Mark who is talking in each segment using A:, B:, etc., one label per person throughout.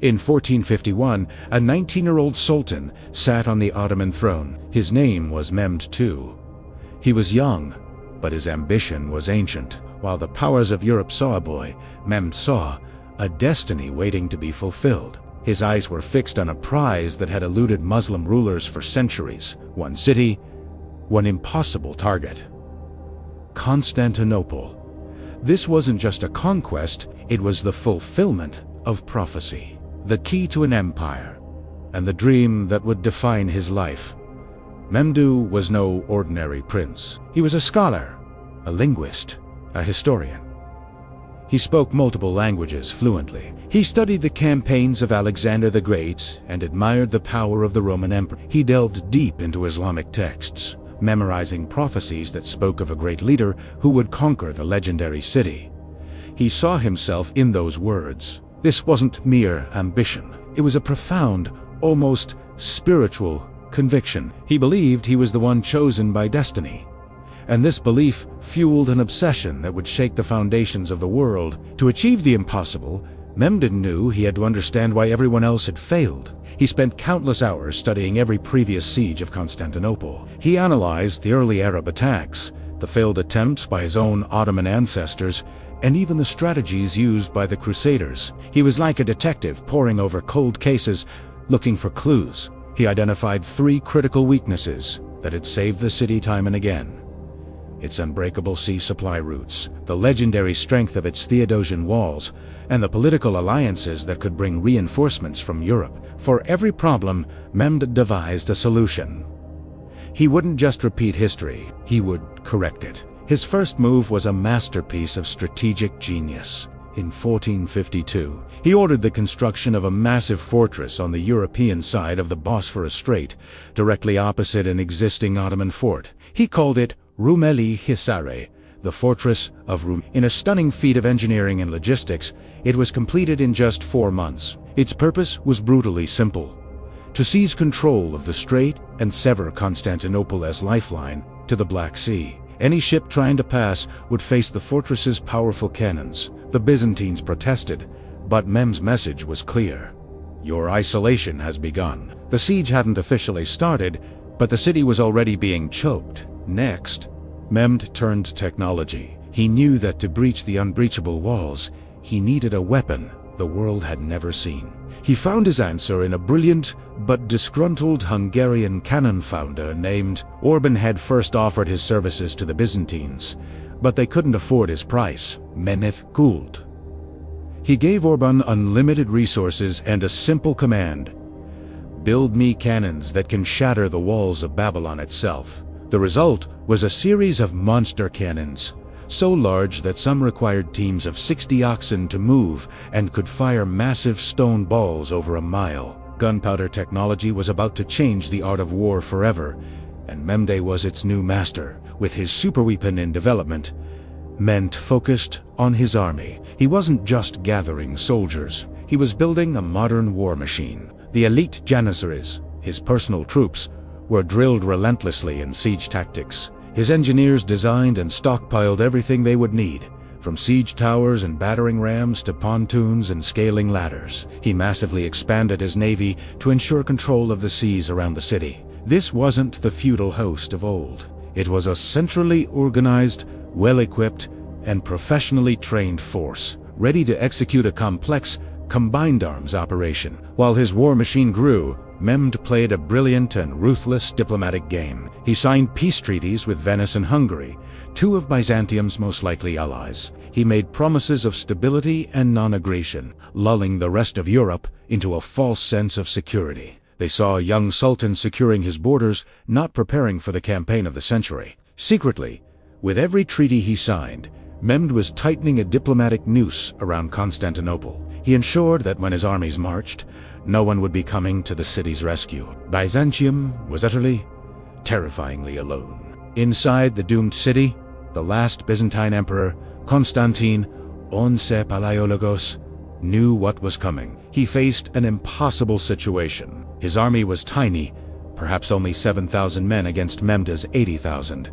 A: In 1451, a 19-year-old sultan sat on the Ottoman throne. His name was Mehmed II. He was young, but his ambition was ancient. While the powers of Europe saw a boy, Mehmed saw a destiny waiting to be fulfilled. His eyes were fixed on a prize that had eluded Muslim rulers for centuries. One city, one impossible target: Constantinople. This wasn't just a conquest, it was the fulfillment of prophecy, the key to an empire, and the dream that would define his life. Mehmed II was no ordinary prince. He was a scholar, a linguist, a historian. He spoke multiple languages fluently. He studied the campaigns of Alexander the Great and admired the power of the Roman Emperor. He delved deep into Islamic texts, memorizing prophecies that spoke of a great leader who would conquer the legendary city. He saw himself in those words. This wasn't mere ambition. It was a profound, almost spiritual conviction. He believed he was the one chosen by destiny. And this belief fueled an obsession that would shake the foundations of the world. To achieve the impossible, Mehmed knew he had to understand why everyone else had failed. He spent countless hours studying every previous siege of Constantinople. He analyzed the early Arab attacks, the failed attempts by his own Ottoman ancestors, and even the strategies used by the Crusaders. He was like a detective poring over cold cases, looking for clues. He identified 3 critical weaknesses that had saved the city time and again: its unbreakable sea supply routes, the legendary strength of its Theodosian walls, and the political alliances that could bring reinforcements from Europe. For every problem, Mehmed devised a solution. He wouldn't just repeat history, he would correct it. His first move was a masterpiece of strategic genius. In 1452, he ordered the construction of a massive fortress on the European side of the Bosphorus Strait, directly opposite an existing Ottoman fort. He called it Rumeli Hisare, the Fortress of Rum. In a stunning feat of engineering and logistics, it was completed in just 4 months. Its purpose was brutally simple: to seize control of the strait and sever Constantinople as lifeline to the Black Sea. Any ship trying to pass would face the fortress's powerful cannons. The Byzantines protested, but Mehmed's message was clear: your isolation has begun. The siege hadn't officially started, but the city was already being choked. Next, Mehmed turned to technology. He knew that to breach the unbreachable walls, he needed a weapon the world had never seen. He found his answer in a brilliant but disgruntled Hungarian cannon founder named Orban. Had first offered his services to the Byzantines, but they couldn't afford his price: Mehmet Gould. He gave Orban unlimited resources and a simple command: build me cannons that can shatter the walls of Babylon itself. The result was a series of monster cannons, so large that some required teams of 60 oxen to move and could fire massive stone balls over a mile. Gunpowder technology was about to change the art of war forever, and Mehmed was its new master. With his superweapon in development, Mehmed focused on his army. He wasn't just gathering soldiers, he was building a modern war machine. The elite Janissaries, his personal troops, were drilled relentlessly in siege tactics. His engineers designed and stockpiled everything they would need, from siege towers and battering rams to pontoons and scaling ladders. He massively expanded his navy to ensure control of the seas around the city. This wasn't the feudal host of old. It was a centrally organized, well-equipped, and professionally trained force, ready to execute a complex, combined arms operation. While his war machine grew, Mehmed played a brilliant and ruthless diplomatic game. He signed peace treaties with Venice and Hungary, 2 of Byzantium's most likely allies. He made promises of stability and non-aggression, lulling the rest of Europe into a false sense of security. They saw a young sultan securing his borders, not preparing for the campaign of the century. Secretly, with every treaty he signed, Mehmed was tightening a diplomatic noose around Constantinople. He ensured that when his armies marched, no one would be coming to the city's rescue. Byzantium was utterly, terrifyingly alone. Inside the doomed city, the last Byzantine emperor, Constantine Once Palaiologos, knew what was coming. He faced an impossible situation. His army was tiny, perhaps only 7,000 men against Mehmed's 80,000.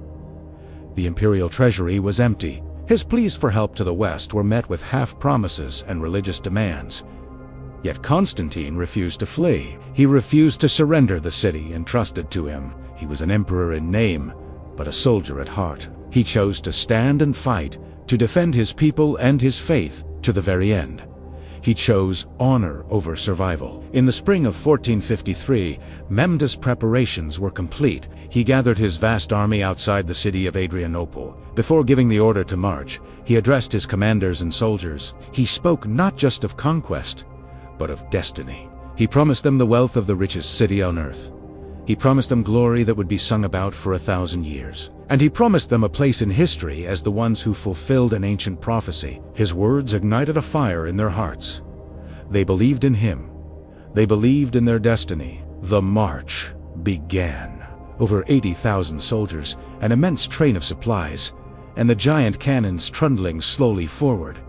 A: The imperial treasury was empty. His pleas for help to the west were met with half promises and religious demands. Yet Constantine refused to flee. He refused to surrender the city entrusted to him. He was an emperor in name, but a soldier at heart. He chose to stand and fight, to defend his people and his faith to the very end. He chose honor over survival. In the spring of 1453, Memdu's preparations were complete. He gathered his vast army outside the city of Adrianople. Before giving the order to march, he addressed his commanders and soldiers. He spoke not just of conquest, but of destiny. He promised them the wealth of the richest city on earth. He promised them glory that would be sung about for 1,000 years. And he promised them a place in history as the ones who fulfilled an ancient prophecy. His words ignited a fire in their hearts. They believed in him. They believed in their destiny. The march began. Over 80,000 soldiers, an immense train of supplies, and the giant cannons trundling slowly forward,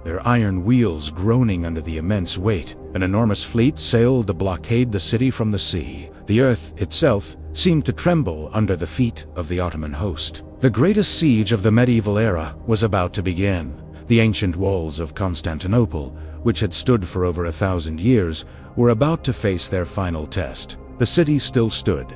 A: their iron wheels groaning under the immense weight. An enormous fleet sailed to blockade the city from the sea. The earth itself seemed to tremble under the feet of the Ottoman host. The greatest siege of the medieval era was about to begin. The ancient walls of Constantinople, which had stood for over 1,000 years, were about to face their final test. The city still stood,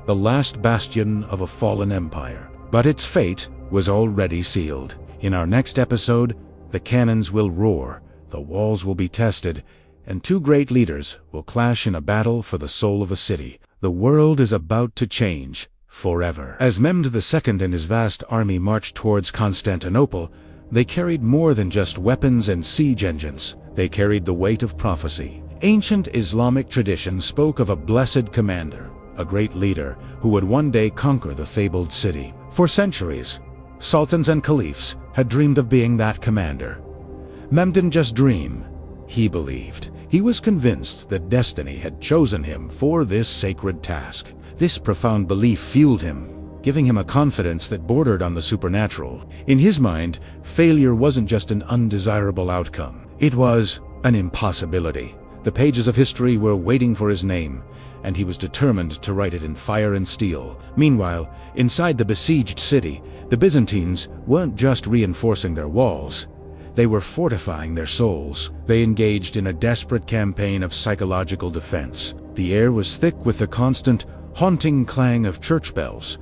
A: the last bastion of a fallen empire. But its fate was already sealed. In our next episode, the cannons will roar, the walls will be tested, and two great leaders will clash in a battle for the soul of a city. The world is about to change forever. As Mehmed II and his vast army marched towards Constantinople, they carried more than just weapons and siege engines. They carried the weight of prophecy. Ancient Islamic tradition spoke of a blessed commander, a great leader who would one day conquer the fabled city. For centuries, sultans and caliphs had dreamed of being that commander. Mehmed didn't just dream, he believed. He was convinced that destiny had chosen him for this sacred task. This profound belief fueled him, giving him a confidence that bordered on the supernatural. In his mind, failure wasn't just an undesirable outcome. It was an impossibility. The pages of history were waiting for his name, and he was determined to write it in fire and steel. Meanwhile, inside the besieged city, the Byzantines weren't just reinforcing their walls. They were fortifying their souls. They engaged in a desperate campaign of psychological defense. The air was thick with the constant, haunting clang of church bells,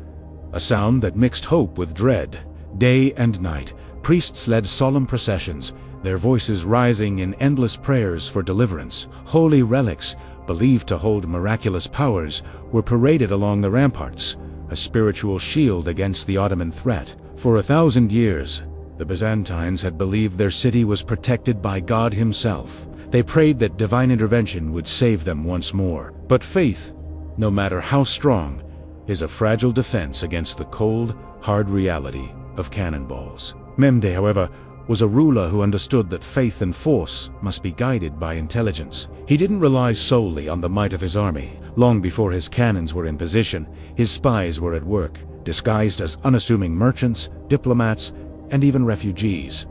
A: a sound that mixed hope with dread. Day and night, priests led solemn processions, their voices rising in endless prayers for deliverance. Holy relics, believed to hold miraculous powers, were paraded along the ramparts, a spiritual shield against the Ottoman threat. For 1,000 years, the Byzantines had believed their city was protected by God himself. They prayed that divine intervention would save them once more. But faith, no matter how strong, is a fragile defense against the cold, hard reality of cannonballs. Mehmed, however, was a ruler who understood that faith and force must be guided by intelligence. He didn't rely solely on the might of his army. Long before his cannons were in position, his spies were at work, disguised as unassuming merchants, diplomats, and even refugees.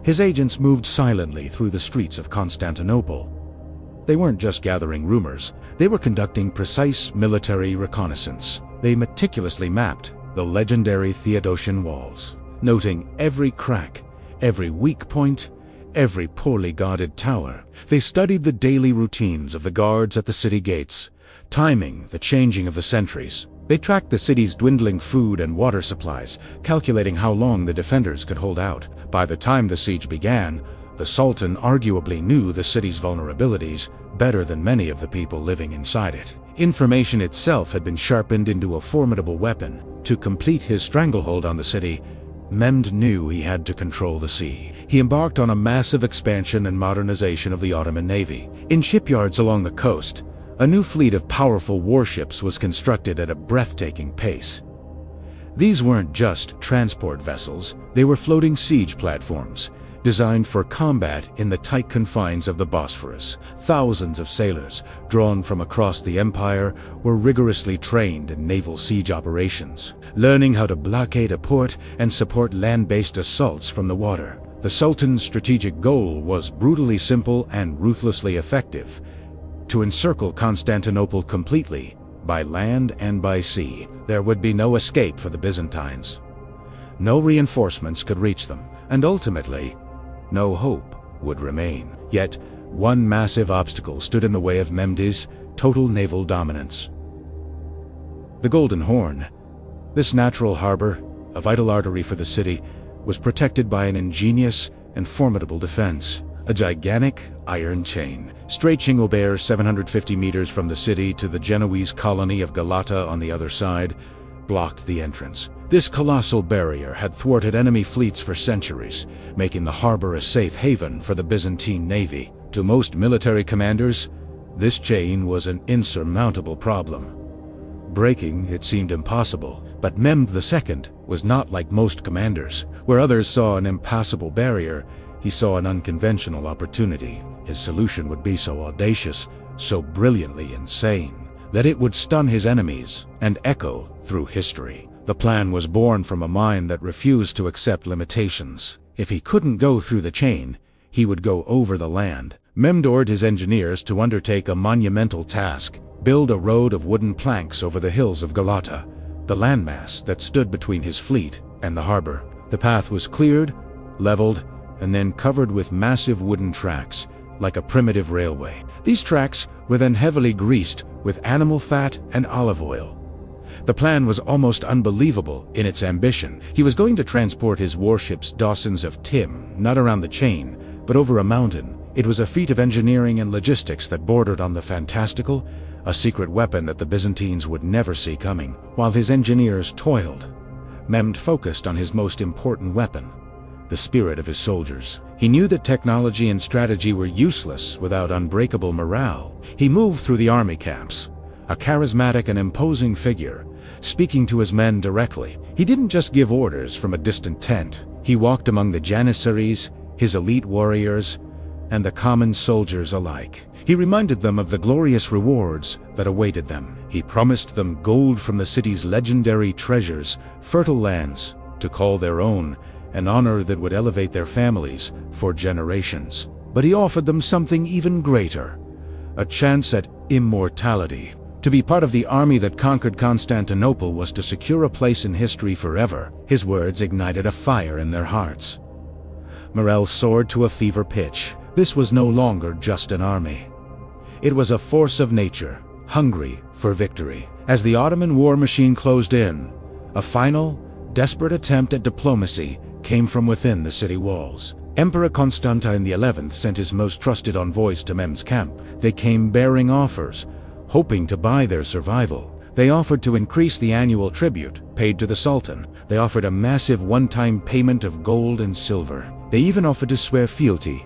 A: His agents moved silently through the streets of Constantinople. They weren't just gathering rumors, they were conducting precise military reconnaissance. They meticulously mapped the legendary Theodosian walls, noting every crack, every weak point, every poorly guarded tower. They studied the daily routines of the guards at the city gates, timing the changing of the sentries. They tracked the city's dwindling food and water supplies, calculating how long the defenders could hold out. By the time the siege began, the Sultan arguably knew the city's vulnerabilities better than many of the people living inside it. Information itself had been sharpened into a formidable weapon. To complete his stranglehold on the city, Mehmed knew he had to control the sea. He embarked on a massive expansion and modernization of the Ottoman navy. In shipyards along the coast, a new fleet of powerful warships was constructed at a breathtaking pace. These weren't just transport vessels, they were floating siege platforms, designed for combat in the tight confines of the Bosphorus. Thousands of sailors, drawn from across the empire, were rigorously trained in naval siege operations, learning how to blockade a port and support land-based assaults from the water. The Sultan's strategic goal was brutally simple and ruthlessly effective: to encircle Constantinople completely, by land and by sea. There would be no escape for the Byzantines. No reinforcements could reach them, and ultimately, no hope would remain. Yet, One massive obstacle stood in the way of Memdu's total naval dominance. The Golden Horn. This natural harbor, a vital artery for the city, was protected by an ingenious and formidable defense. A gigantic iron chain, stretching over 750 meters from the city to the Genoese colony of Galata on the other side, blocked the entrance. This colossal barrier had thwarted enemy fleets for centuries, making the harbor a safe haven for the Byzantine navy. To most military commanders, this chain was an insurmountable problem. Breaking it seemed impossible, but Mehmed II was not like most commanders. Where others saw an impassable barrier, he saw an unconventional opportunity. His solution would be so audacious, so brilliantly insane, that it would stun his enemies and echo through history. The plan was born from a mind that refused to accept limitations. If he couldn't go through the chain, he would go over the land. Mehmed ordered his engineers to undertake a monumental task: build a road of wooden planks over the hills of Galata, the landmass that stood between his fleet and the harbor. The path was cleared, leveled, and then covered with massive wooden tracks, like a primitive railway. These tracks were then heavily greased with animal fat and olive oil. The plan was almost unbelievable in its ambition. He was going to transport his warships Dawsons of Tim, not around the chain, but over a mountain. It was a feat of engineering and logistics that bordered on the fantastical, a secret weapon that the Byzantines would never see coming. While his engineers toiled, Mehmed focused on his most important weapon: the spirit of his soldiers. He knew that technology and strategy were useless without unbreakable morale. He moved through the army camps, a charismatic and imposing figure, speaking to his men directly. He didn't just give orders from a distant tent. He walked among the Janissaries, his elite warriors, and the common soldiers alike. He reminded them of the glorious rewards that awaited them. He promised them gold from the city's legendary treasures, fertile lands to call their own, an honor that would elevate their families for generations. But he offered them something even greater: a chance at immortality. To be part of the army that conquered Constantinople was to secure a place in history forever. His words ignited a fire in their hearts. Morale soared to a fever pitch. This was no longer just an army. It was a force of nature, hungry for victory. As the Ottoman war machine closed in, a final, desperate attempt at diplomacy came from within the city walls. Emperor Constantine XI sent his most trusted envoys to Mehmed's camp. They came bearing offers, hoping to buy their survival. They offered to increase the annual tribute paid to the Sultan. They offered a massive one-time payment of gold and silver. They even offered to swear fealty,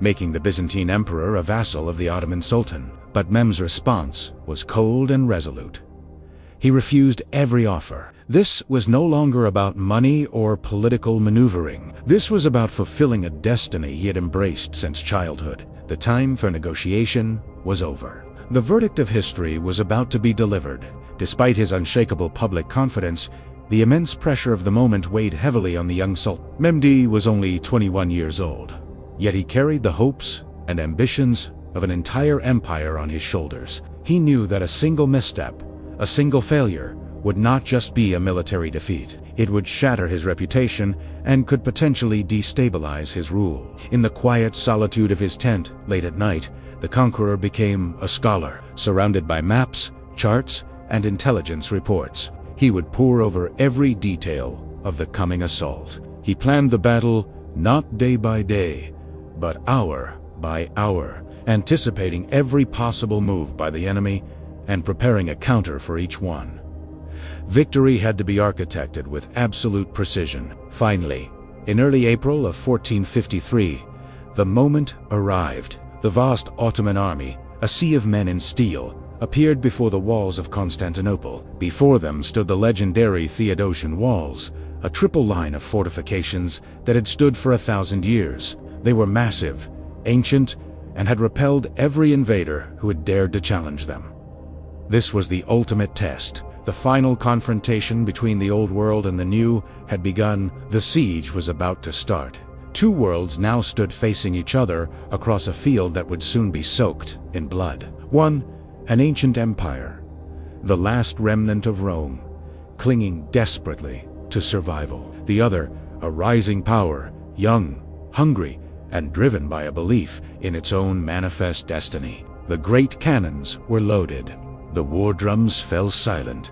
A: making the Byzantine emperor a vassal of the Ottoman Sultan. But Mehmed's response was cold and resolute. He refused every offer. This was no longer about money or political maneuvering. This was about fulfilling a destiny he had embraced since childhood. The time for negotiation was over. The verdict of history was about to be delivered. Despite his unshakable public confidence, the immense pressure of the moment weighed heavily on the young Sultan. Mehmed was only 21 years old, yet he carried the hopes and ambitions of an entire empire on his shoulders. He knew that a single misstep, a single failure, would not just be a military defeat. It would shatter his reputation and could potentially destabilize his rule. In the quiet solitude of his tent, late at night, the conqueror became a scholar. Surrounded by maps, charts, and intelligence reports, he would pore over every detail of the coming assault. He planned the battle not day by day, but hour by hour, anticipating every possible move by the enemy and preparing a counter for each one. Victory had to be architected with absolute precision. Finally, in early April of 1453, the moment arrived. The vast Ottoman army, a sea of men in steel, appeared before the walls of Constantinople. Before them stood the legendary Theodosian walls, a triple line of fortifications that had stood for 1,000 years. They were massive, ancient, and had repelled every invader who had dared to challenge them. This was the ultimate test. The final confrontation between the old world and the new had begun. The siege was about to start. Two worlds now stood facing each other across a field that would soon be soaked in blood. One, an ancient empire, the last remnant of Rome, clinging desperately to survival. The other, a rising power, young, hungry, and driven by a belief in its own manifest destiny. The great cannons were loaded. The war drums fell silent,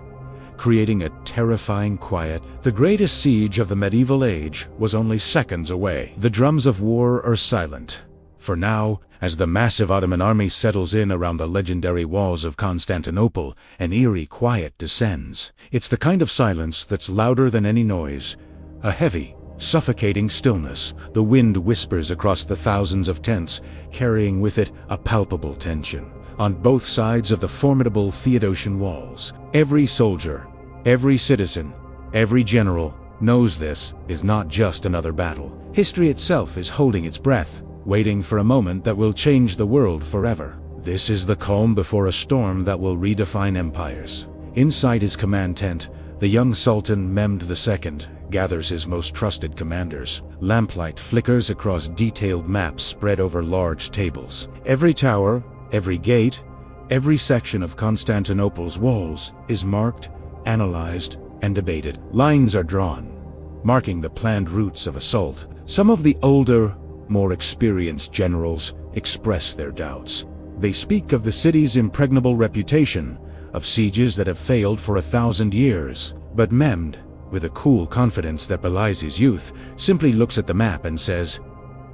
A: creating a terrifying quiet. The greatest siege of the medieval age was only seconds away. The drums of war are silent. For now, as the massive Ottoman army settles in around the legendary walls of Constantinople, an eerie quiet descends. It's the kind of silence that's louder than any noise. A heavy, suffocating stillness. The wind whispers across the thousands of tents, carrying with it a palpable tension. On both sides of the formidable Theodosian walls, every soldier, every citizen, every general knows this is not just another battle. History itself is holding its breath, waiting for a moment that will change the world forever. This is the calm before a storm that will redefine empires. Inside his command tent, the young Sultan Mehmed II gathers his most trusted commanders. Lamplight flickers across detailed maps spread over large tables. Every tower, every gate, every section of Constantinople's walls is marked, analyzed, and debated. Lines are drawn, marking the planned routes of assault. Some of the older, more experienced generals express their doubts. They speak of the city's impregnable reputation, of sieges that have failed for 1,000 years. But Mehmed, with a cool confidence that belies his youth, simply looks at the map and says,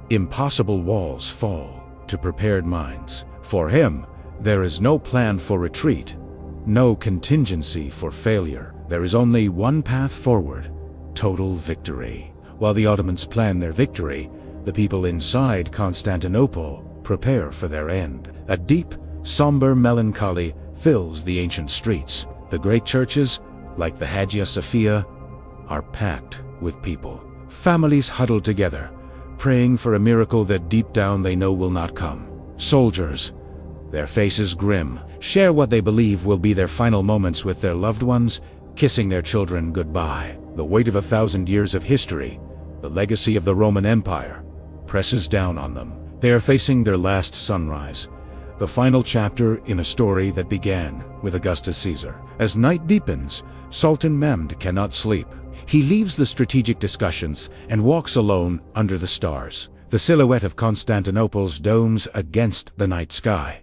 A: "Impossible walls fall to prepared minds." For him, there is no plan for retreat, no contingency for failure. There is only one path forward: total victory. While the Ottomans plan their victory, the people inside Constantinople prepare for their end. A deep, somber melancholy fills the ancient streets. The great churches, like the Hagia Sophia, are packed with people. Families huddled together, praying for a miracle that deep down they know will not come. Soldiers, their faces grim, share what they believe will be their final moments with their loved ones, kissing their children goodbye. The weight of 1,000 years of history, the legacy of the Roman Empire, presses down on them. They are facing their last sunrise, the final chapter in a story that began with Augustus Caesar. As night deepens, Sultan Mehmed cannot sleep. He leaves the strategic discussions and walks alone under the stars, the silhouette of Constantinople's domes against the night sky.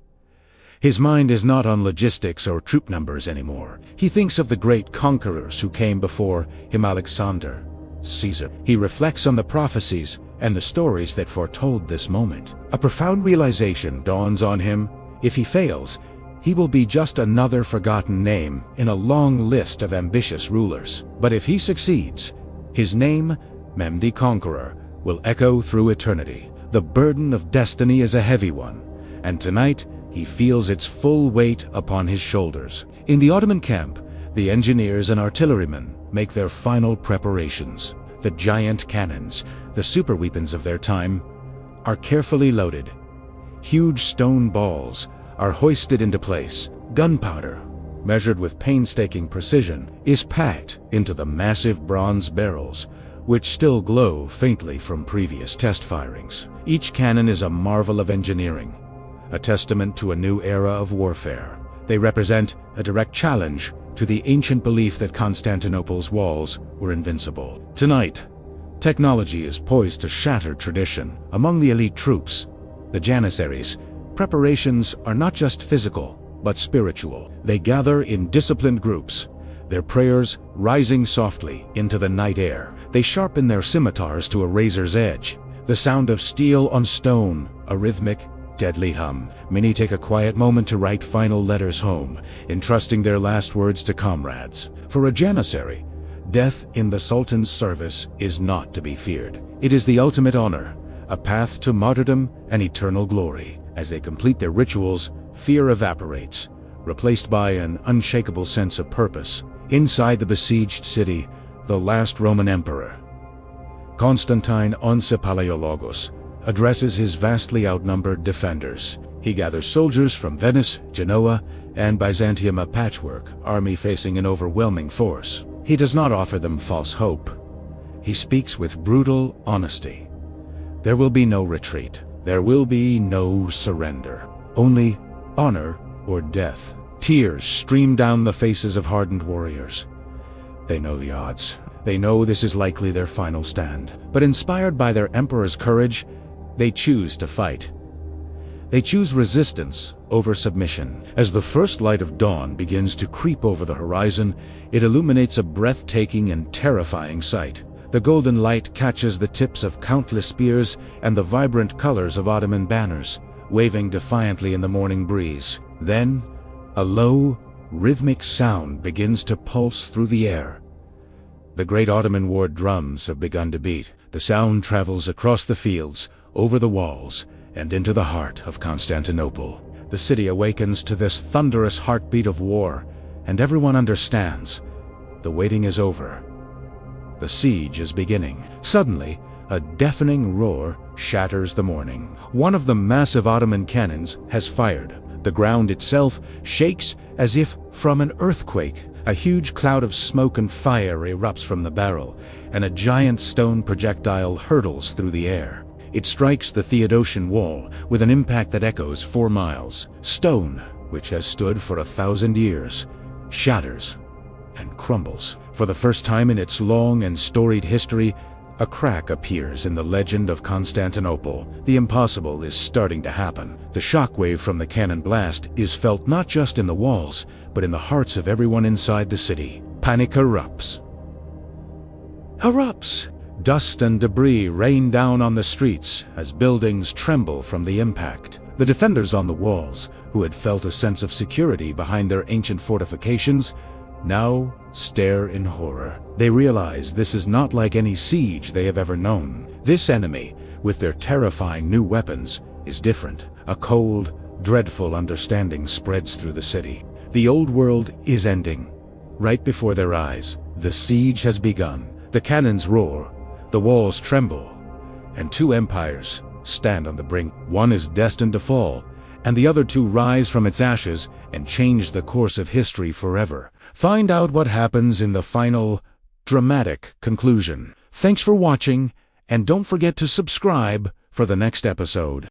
A: His mind is not on logistics or troop numbers anymore. He thinks of the great conquerors who came before him: Alexander, Caesar. He reflects on the prophecies and the stories that foretold this moment. A profound realization dawns on him: if he fails, he will be just another forgotten name in a long list of ambitious rulers. But if he succeeds, his name, Mehmed the Conqueror, will echo through eternity. The burden of destiny is a heavy one, and tonight he feels its full weight upon his shoulders. In the Ottoman camp, the engineers and artillerymen make their final preparations. The giant cannons, the superweapons of their time, are carefully loaded. Huge stone balls are hoisted into place. Gunpowder, measured with painstaking precision, is packed into the massive bronze barrels, which still glow faintly from previous test firings. Each cannon is a marvel of engineering, a testament to a new era of warfare. They represent a direct challenge to the ancient belief that Constantinople's walls were invincible. Tonight, technology is poised to shatter tradition. Among the elite troops, the Janissaries, preparations are not just physical, but spiritual. They gather in disciplined groups, their prayers rising softly into the night air. They sharpen their scimitars to a razor's edge. The sound of steel on stone, a rhythmic, deadly hum. Many take a quiet moment to write final letters home, entrusting their last words to comrades. For a Janissary, death in the Sultan's service is not to be feared. It is the ultimate honor, a path to martyrdom and eternal glory. As they complete their rituals, fear evaporates, replaced by an unshakable sense of purpose. Inside the besieged city, the last Roman emperor, Constantine Once Palaiologos, addresses his vastly outnumbered defenders. He gathers soldiers from Venice, Genoa, and Byzantium, a patchwork army facing an overwhelming force. He does not offer them false hope. He speaks with brutal honesty. There will be no retreat. There will be no surrender. Only honor or death. Tears stream down the faces of hardened warriors. They know the odds. They know this is likely their final stand. But inspired by their emperor's courage, They choose to fight. They choose resistance over submission. As the first light of dawn begins to creep over the horizon, it illuminates a breathtaking and terrifying sight. The golden light catches the tips of countless spears and the vibrant colors of Ottoman banners, waving defiantly in the morning breeze. Then, a low, rhythmic sound begins to pulse through the air. The great Ottoman war drums have begun to beat. The sound travels across the fields, over the walls, and into the heart of Constantinople. The city awakens to this thunderous heartbeat of war, and everyone understands. The waiting is over. The siege is beginning. Suddenly, a deafening roar shatters the morning. One of the massive Ottoman cannons has fired. The ground itself shakes as if from an earthquake. A huge cloud of smoke and fire erupts from the barrel, and a giant stone projectile hurtles through the air. It strikes the Theodosian wall with an impact that echoes 4 miles. Stone, which has stood for 1,000 years, shatters and crumbles. For the first time in its long and storied history, a crack appears in the legend of Constantinople. The impossible is starting to happen. The shockwave from the cannon blast is felt not just in the walls, but in the hearts of everyone inside the city. Panic erupts. Dust and debris rain down on the streets as buildings tremble from the impact. The defenders on the walls, who had felt a sense of security behind their ancient fortifications, now stare in horror. They realize this is not like any siege they have ever known. This enemy, with their terrifying new weapons, is different. A cold, dreadful understanding spreads through the city. The old world is ending. Right before their eyes, the siege has begun. The cannons roar, the walls tremble, and 2 empires stand on the brink. One is destined to fall, and the other 2 rise from its ashes and change the course of history forever. Find out what happens in the final, dramatic conclusion. Thanks for watching, and don't forget to subscribe for the next episode.